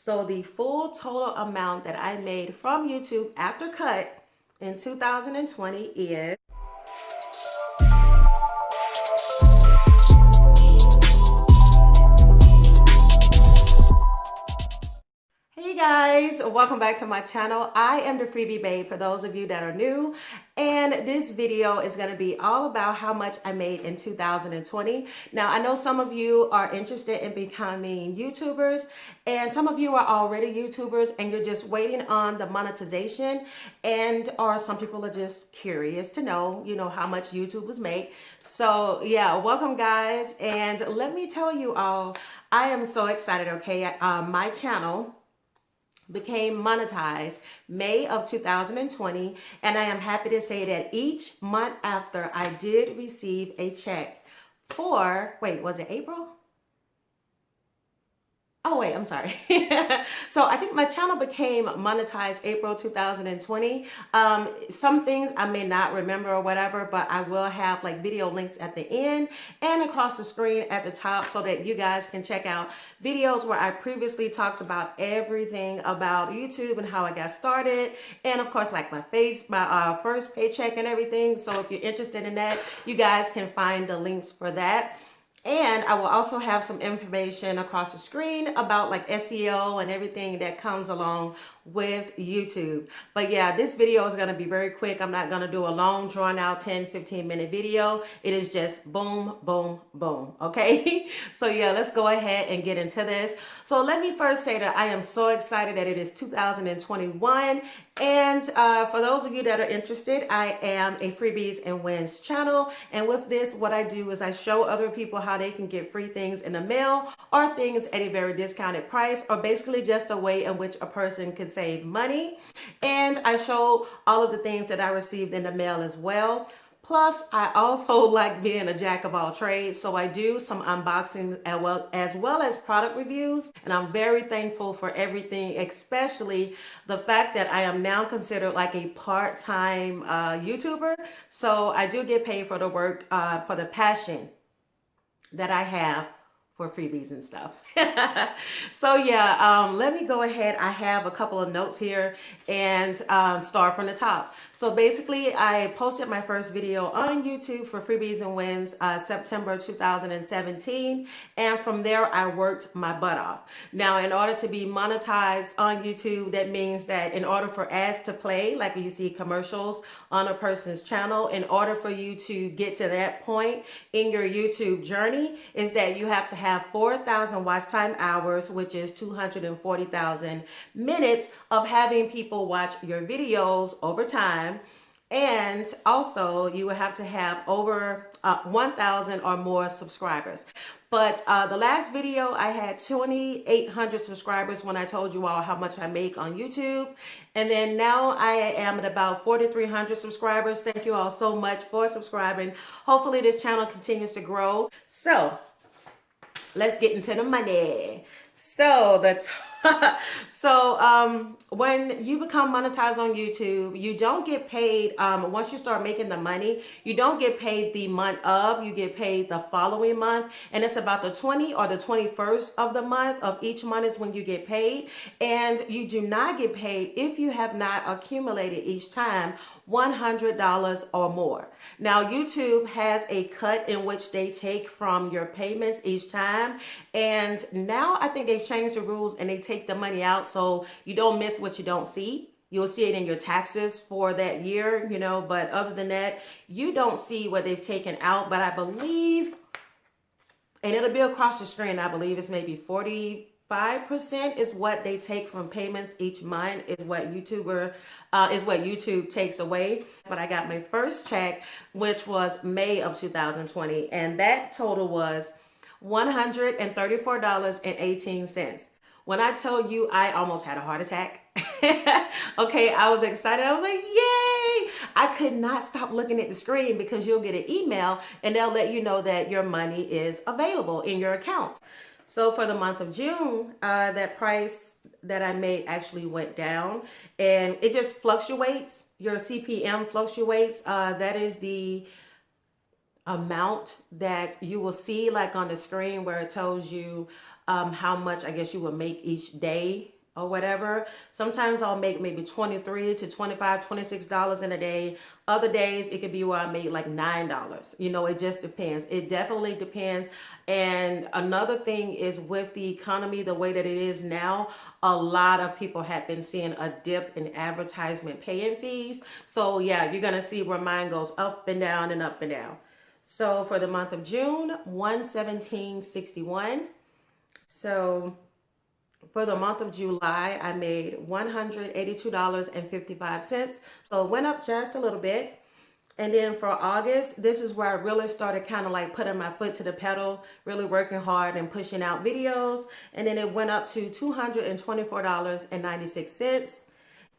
So the full total amount that I made from YouTube after cut in 2020 is Hey guys, welcome back to my channel. I am the Freebie Babe for those of you that are new, and this video is going to be all about how much I made in 2020. Now, I know some of you are interested in becoming YouTubers, and some of you are already YouTubers and you're just waiting on the monetization, or some people are just curious to know, how much YouTubers make. So yeah, welcome guys, and let me tell you all, I am so excited. Okay, my channel became monetized May of 2020, and I am happy to say that each month after I did receive a check for, wait, was it April? Oh, wait, I'm sorry. So I think my channel became monetized April 2020. Some things I may not remember or whatever, but I will have like video links at the end and across the screen at the top so that you guys can check out videos where I previously talked about everything about YouTube and how I got started. And of course, like my first paycheck and everything. So if you're interested in that, you guys can find the links for that. And I will also have some information across the screen about like SEO and everything that comes along with YouTube. But yeah, this video is going to be very quick. I'm not going to do a long drawn out 10-15 minute video. It is just boom, boom, boom. Okay. So yeah, let's go ahead and get into this. So let me first say that I am so excited that it is 2021. And for those of you that are interested, I am a Freebies and Wins channel. And with this, what I do is I show other people how they can get free things in the mail or things at a very discounted price, or basically just a way in which a person can save money. And I show all of the things that I received in the mail as well. Plus, I also like being a jack of all trades, so I do some unboxing as well as product reviews, and I'm very thankful for everything, especially the fact that I am now considered like a part-time YouTuber. So I do get paid for the work, for the passion that I have for freebies and stuff. So yeah, let me go ahead. I have a couple of notes here and start from the top. So basically, I posted my first video on YouTube for Freebies and Wins September 2017, and from there I worked my butt off. Now, in order to be monetized on YouTube, that means that in order for ads to play, like when you see commercials on a person's channel, in order for you to get to that point in your YouTube journey, is that you have to have 4,000 watch time hours, which is 240,000 minutes of having people watch your videos over time. And also you will have to have over 1,000 or more subscribers. But the last video, I had 2,800 subscribers when I told you all how much I make on YouTube. And then now I am at about 4,300 subscribers. Thank you all so much for subscribing. Hopefully this channel continues to grow. So let's get into the money. So when you become monetized on YouTube, you don't get paid once you start making the money. You don't get paid the month of, you get paid the following month, and it's about the 20th or the 21st of the month of each month is when you get paid. And you do not get paid if you have not accumulated each time $100 or more. Now, YouTube has a cut in which they take from your payments each time, and now I think they've changed the rules and they take the money out so you don't miss what you don't see. You'll see it in your taxes for that year, but other than that, you don't see what they've taken out. But I believe, and it'll be across the screen, I believe it's maybe 45% is what they take from payments each month is what YouTube takes away. But I got my first check, which was May of 2020, and that total was $134.18. When I tell you I almost had a heart attack, okay, I was excited. I was like, yay! I could not stop looking at the screen because you'll get an email and they'll let you know that your money is available in your account. So for the month of June, that price that I made actually went down, and it just fluctuates. Your CPM fluctuates. That is the amount that you will see like on the screen where it tells you how much I guess you would make each day or whatever. Sometimes I'll make maybe 23 to 25, $26 in a day. Other days it could be where I made like $9. You know, it just depends. It definitely depends. And another thing is, with the economy the way that it is now, a lot of people have been seeing a dip in advertisement paying fees. So yeah, you're gonna see where mine goes up and down and up and down. So for the month of June, 117.61. So for the month of July, I made $182.55. So it went up just a little bit. And then for August, this is where I really started kind of like putting my foot to the pedal, really working hard and pushing out videos. And then it went up to $224.96.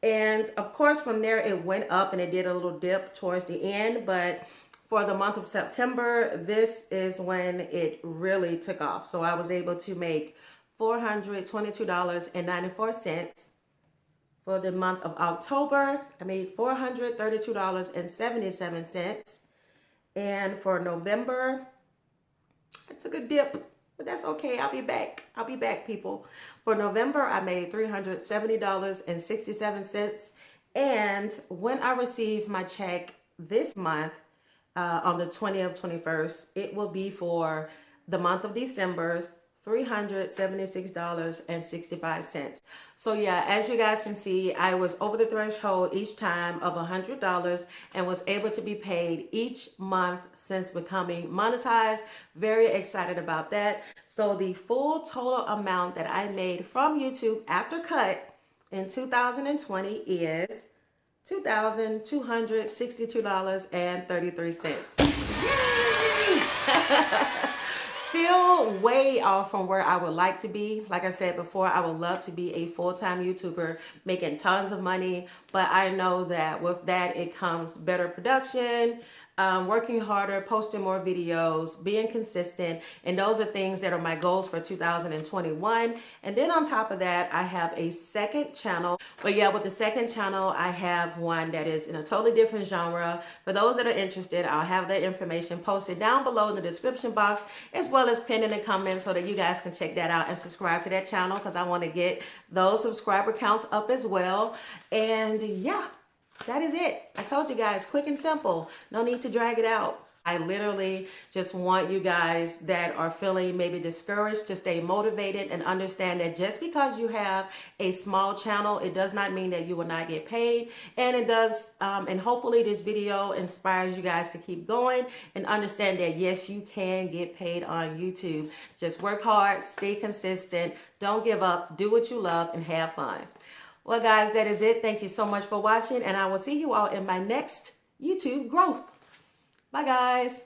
And of course, from there, it went up and it did a little dip towards the end. But for the month of September, this is when it really took off. So I was able to make $422.94. For the month of October, I made $432.77. And for November, I took a dip, but that's okay. I'll be back. I'll be back, people. For November, I made $370.67. And when I received my check this month, on the 20th, 21st, it will be for the month of December, $376.65. So yeah, as you guys can see, I was over the threshold each time of $100 and was able to be paid each month since becoming monetized. Very excited about that. So the full total amount that I made from YouTube after cut in 2020 is $2,262.33. Still way off from where I would like to be. Like I said before, I would love to be a full-time YouTuber making tons of money, but I know that with that it comes better production, working harder, posting more videos, being consistent, and those are things that are my goals for 2021. And then on top of that, I have a second channel. But yeah, with the second channel, I have one that is in a totally different genre. For those that are interested, I'll have that information posted down below in the description box, as well as pinned in the comments, so that you guys can check that out and subscribe to that channel, because I want to get those subscriber counts up as well. And yeah, that is it. I told you guys, quick and simple. No need to drag it out. I literally just want you guys that are feeling maybe discouraged to stay motivated and understand that just because you have a small channel, it does not mean that you will not get paid. And it does, and hopefully this video inspires you guys to keep going and understand that yes, you can get paid on YouTube. Just work hard, stay consistent, don't give up, do what you love, and have fun. Well, guys, that is it. Thank you so much for watching, and I will see you all in my next YouTube growth. Bye, guys.